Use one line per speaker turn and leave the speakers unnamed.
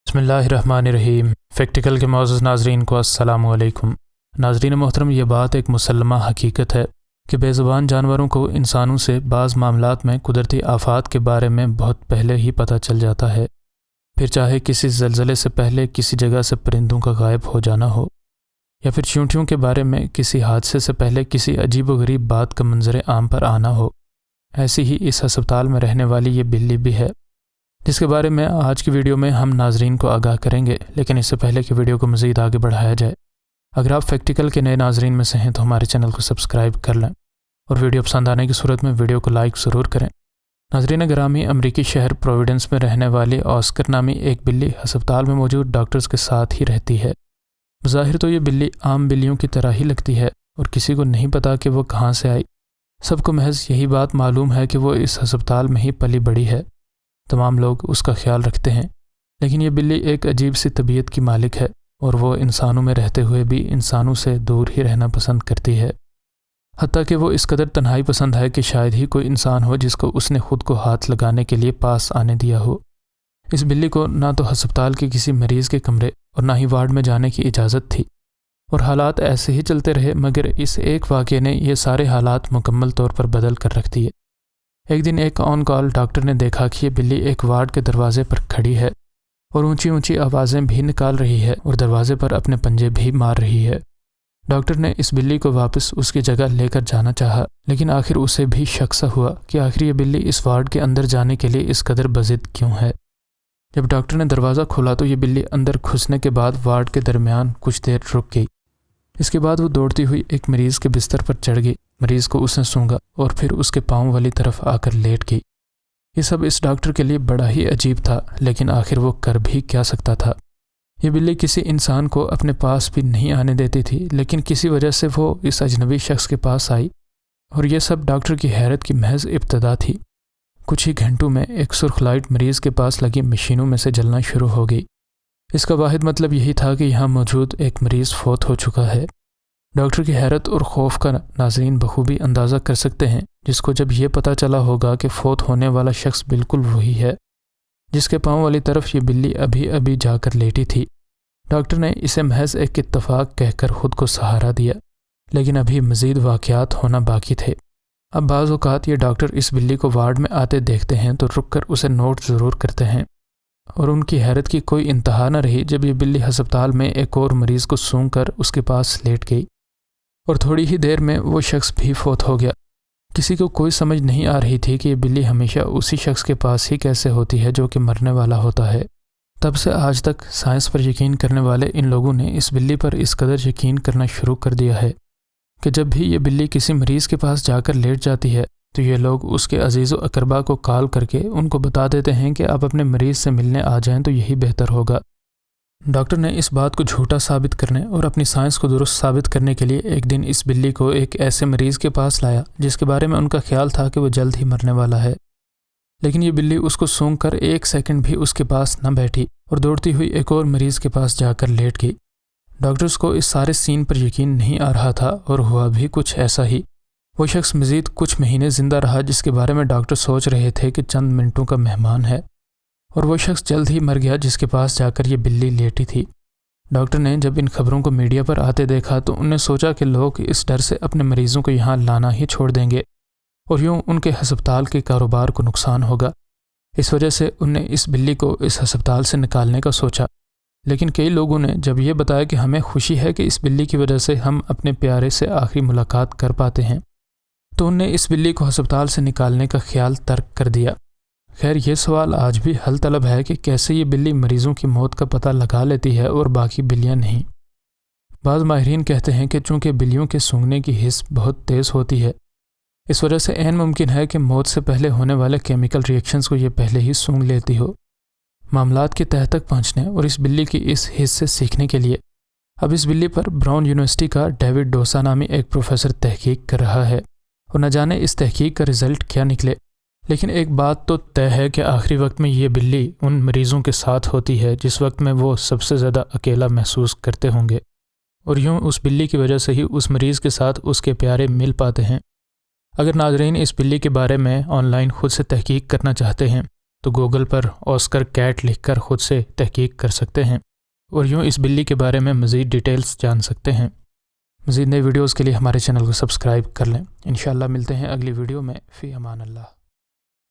بسم اللہ الرحمن الرحیم۔ فیکٹیکل کے معزز ناظرین کو السلام علیکم۔ ناظرین محترم، یہ بات ایک مسلمہ حقیقت ہے کہ بے زبان جانوروں کو انسانوں سے بعض معاملات میں قدرتی آفات کے بارے میں بہت پہلے ہی پتہ چل جاتا ہے، پھر چاہے کسی زلزلے سے پہلے کسی جگہ سے پرندوں کا غائب ہو جانا ہو، یا پھر چیونٹیوں کے بارے میں کسی حادثے سے پہلے کسی عجیب و غریب بات کا منظر عام پر آنا ہو۔ ایسی ہی اس ہسپتال میں رہنے والی یہ بلی بھی ہے، جس کے بارے میں آج کی ویڈیو میں ہم ناظرین کو آگاہ کریں گے۔ لیکن اس سے پہلے کہ ویڈیو کو مزید آگے بڑھایا جائے، اگر آپ فیکٹیکل کے نئے ناظرین میں سے ہیں تو ہمارے چینل کو سبسکرائب کر لیں اور ویڈیو پسند آنے کی صورت میں ویڈیو کو لائک ضرور کریں۔ ناظرین گرامی، امریکی شہر پروویڈنس میں رہنے والی آسکر نامی ایک بلی ہسپتال میں موجود ڈاکٹرز کے ساتھ ہی رہتی ہے۔ بظاہر تو یہ بلی عام بلیوں کی طرح ہی لگتی ہے اور کسی کو نہیں پتا کہ وہ کہاں سے آئی۔ سب کو محض یہی بات معلوم ہے کہ وہ اس ہسپتال میں ہی پلی بڑی ہے، تمام لوگ اس کا خیال رکھتے ہیں، لیکن یہ بلی ایک عجیب سی طبیعت کی مالک ہے اور وہ انسانوں میں رہتے ہوئے بھی انسانوں سے دور ہی رہنا پسند کرتی ہے۔ حتیٰ کہ وہ اس قدر تنہائی پسند ہے کہ شاید ہی کوئی انسان ہو جس کو اس نے خود کو ہاتھ لگانے کے لیے پاس آنے دیا ہو۔ اس بلی کو نہ تو ہسپتال کے کسی مریض کے کمرے اور نہ ہی وارڈ میں جانے کی اجازت تھی، اور حالات ایسے ہی چلتے رہے، مگر اس ایک واقعے نے یہ سارے حالات مکمل طور پر بدل کر رکھ دیے۔ ایک دن ایک آن کال ڈاکٹر نے دیکھا کہ یہ بلی ایک وارڈ کے دروازے پر کھڑی ہے اور اونچی اونچی آوازیں بھی نکال رہی ہے اور دروازے پر اپنے پنجے بھی مار رہی ہے۔ ڈاکٹر نے اس بلی کو واپس اس کی جگہ لے کر جانا چاہا، لیکن آخر اسے بھی شک سا ہوا کہ آخر یہ بلی اس وارڈ کے اندر جانے کے لیے اس قدر بضد کیوں ہے۔ جب ڈاکٹر نے دروازہ کھولا تو یہ بلی اندر گھسنے کے بعد وارڈ کے درمیان کچھ دیر رک گئی۔ اس کے بعد وہ دوڑتی ہوئی ایک مریض کے بستر پر چڑھ گئی، مریض کو اس نے سونگا اور پھر اس کے پاؤں والی طرف آ کر لیٹ گئی۔ یہ سب اس ڈاکٹر کے لیے بڑا ہی عجیب تھا، لیکن آخر وہ کر بھی کیا سکتا تھا۔ یہ بلی کسی انسان کو اپنے پاس بھی نہیں آنے دیتی تھی، لیکن کسی وجہ سے وہ اس اجنبی شخص کے پاس آئی، اور یہ سب ڈاکٹر کی حیرت کی محض ابتدا تھی۔ کچھ ہی گھنٹوں میں ایک سرخ لائٹ مریض کے پاس لگی مشینوں میں سے جلنا شروع ہو گئی۔ اس کا واحد مطلب یہی تھا کہ یہاں موجود ایک مریض فوت ہو چکا ہے۔ ڈاکٹر کی حیرت اور خوف کا ناظرین بخوبی اندازہ کر سکتے ہیں، جس کو جب یہ پتہ چلا ہوگا کہ فوت ہونے والا شخص بالکل وہی ہے جس کے پاؤں والی طرف یہ بلی ابھی ابھی جا کر لیٹی تھی۔ ڈاکٹر نے اسے محض ایک اتفاق کہہ کر خود کو سہارا دیا، لیکن ابھی مزید واقعات ہونا باقی تھے۔ اب بعض اوقات یہ ڈاکٹر اس بلی کو وارڈ میں آتے دیکھتے ہیں تو رک کر اسے نوٹ ضرور کرتے ہیں، اور ان کی حیرت کی کوئی انتہا نہ رہی جب یہ بلی ہسپتال میں ایک اور مریض کو سونگ کر اس کے پاس لیٹ گئی، اور تھوڑی ہی دیر میں وہ شخص بھی فوت ہو گیا۔ کسی کو کوئی سمجھ نہیں آ رہی تھی کہ یہ بلی ہمیشہ اسی شخص کے پاس ہی کیسے ہوتی ہے جو کہ مرنے والا ہوتا ہے۔ تب سے آج تک سائنس پر یقین کرنے والے ان لوگوں نے اس بلی پر اس قدر یقین کرنا شروع کر دیا ہے کہ جب بھی یہ بلی کسی مریض کے پاس جا کر لیٹ جاتی ہے تو یہ لوگ اس کے عزیز و اقربا کو کال کر کے ان کو بتا دیتے ہیں کہ آپ اپنے مریض سے ملنے آ جائیں تو یہی بہتر ہوگا۔ ڈاکٹر نے اس بات کو جھوٹا ثابت کرنے اور اپنی سائنس کو درست ثابت کرنے کے لیے ایک دن اس بلی کو ایک ایسے مریض کے پاس لایا جس کے بارے میں ان کا خیال تھا کہ وہ جلد ہی مرنے والا ہے، لیکن یہ بلی اس کو سونگ کر ایک سیکنڈ بھی اس کے پاس نہ بیٹھی اور دوڑتی ہوئی ایک اور مریض کے پاس جا کر لیٹ گئی۔ ڈاکٹرز کو اس سارے سین پر یقین نہیں آ رہا تھا، اور ہوا بھی کچھ ایسا ہی۔ وہ شخص مزید کچھ مہینے زندہ رہا جس کے بارے میں ڈاکٹر سوچ رہے تھے کہ چند منٹوں کا مہمان ہے، اور وہ شخص جلد ہی مر گیا جس کے پاس جا کر یہ بلی لیٹی تھی۔ ڈاکٹر نے جب ان خبروں کو میڈیا پر آتے دیکھا تو انہیں سوچا کہ لوگ اس ڈر سے اپنے مریضوں کو یہاں لانا ہی چھوڑ دیں گے، اور یوں ان کے ہسپتال کے کاروبار کو نقصان ہوگا۔ اس وجہ سے انہیں اس بلی کو اس ہسپتال سے نکالنے کا سوچا، لیکن کئی لوگوں نے جب یہ بتایا کہ ہمیں خوشی ہے کہ اس بلی کی وجہ سے ہم اپنے پیارے سے آخری ملاقات کر پاتے ہیں، تو انہیں اس بلی کو ہسپتال سے نکالنے کا خیال ترک کر دیا۔ خیر، یہ سوال آج بھی حل طلب ہے کہ کیسے یہ بلی مریضوں کی موت کا پتہ لگا لیتی ہے اور باقی بلیاں نہیں۔ بعض ماہرین کہتے ہیں کہ چونکہ بلیوں کے سونگنے کی حس بہت تیز ہوتی ہے، اس وجہ سے عین ممکن ہے کہ موت سے پہلے ہونے والے کیمیکل ری ایکشنز کو یہ پہلے ہی سونگ لیتی ہو۔ معاملات کی تہہ تک پہنچنے اور اس بلی کی اس حس سے سیکھنے کے لیے اب اس بلی پر براؤن یونیورسٹی کا ڈیوڈ ڈوسا نامی ایک پروفیسر تحقیق کر رہا ہے، اور نہ جانے اس تحقیق کا رزلٹ کیا نکلے، لیکن ایک بات تو طے ہے کہ آخری وقت میں یہ بلی ان مریضوں کے ساتھ ہوتی ہے جس وقت میں وہ سب سے زیادہ اکیلا محسوس کرتے ہوں گے، اور یوں اس بلی کی وجہ سے ہی اس مریض کے ساتھ اس کے پیارے مل پاتے ہیں۔ اگر ناظرین اس بلی کے بارے میں آن لائن خود سے تحقیق کرنا چاہتے ہیں تو گوگل پر آسکر کیٹ لکھ کر خود سے تحقیق کر سکتے ہیں اور یوں اس بلی کے بارے میں مزید ڈیٹیلز جان سکتے ہیں۔ مزید نئے ویڈیوز کے لیے ہمارے چینل کو سبسکرائب کر لیں۔ انشاءاللہ ملتے ہیں اگلی ویڈیو میں۔ فی امان اللہ۔